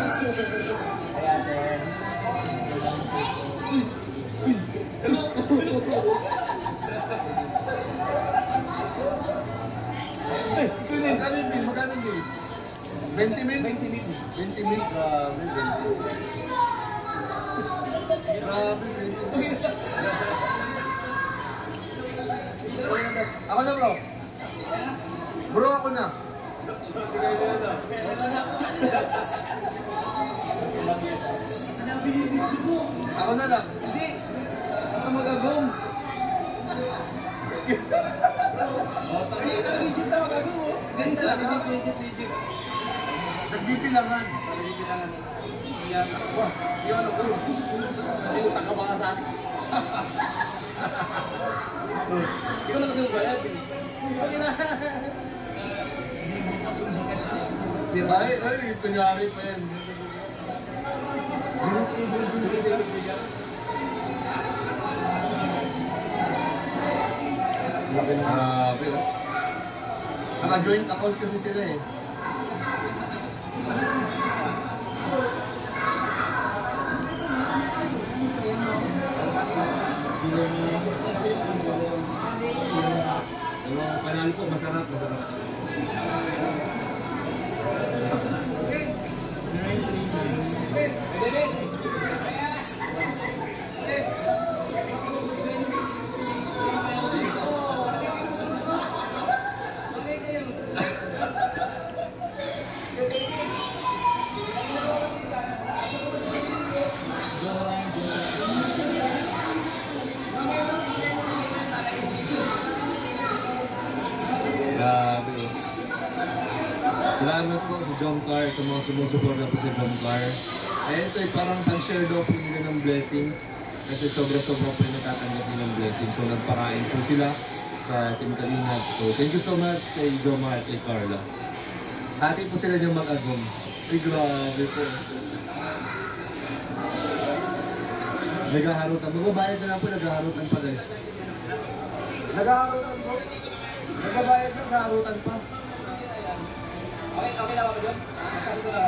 Kaya din. Magkano din? 20 mil? 20 mil. 20 mil. Grabe, 20 mil. Ako na bro. Bro ako na. Ako na lang. Hindi. Ako mag-agong. Legit na mag-agong. Ganda lang. Legit. Nagbibilangan. Nagbibilangan. Iyan ako. Iyan ako. Hindi ko taka mga sa akin. Ikaw na kasi magbayad. Okay na. Diba? Ay, kunyari pa yan. Naka-joint account kasi sila eh. Yung panalo po, masarap. Salamat po sa Jomcar, sa mga sumusuporta po sa Jomcar. Eh ito ay parang pang-share daw po nila ng blessings kasi sobra-sobra po yung natatanggap nila ng blessings. So nagparain po sila sa Team Kalingap. So thank you so much kay Jomar at kay Carla. Hati po sila diyang mag-agong. Ay grabe po. Naghaharutan. Magbabayad na lang po, naghaharutan pa guys. Naghaharutan po. Nagbabayad na, naghaharutan pa. Okay lang ako doon. Kasi ko na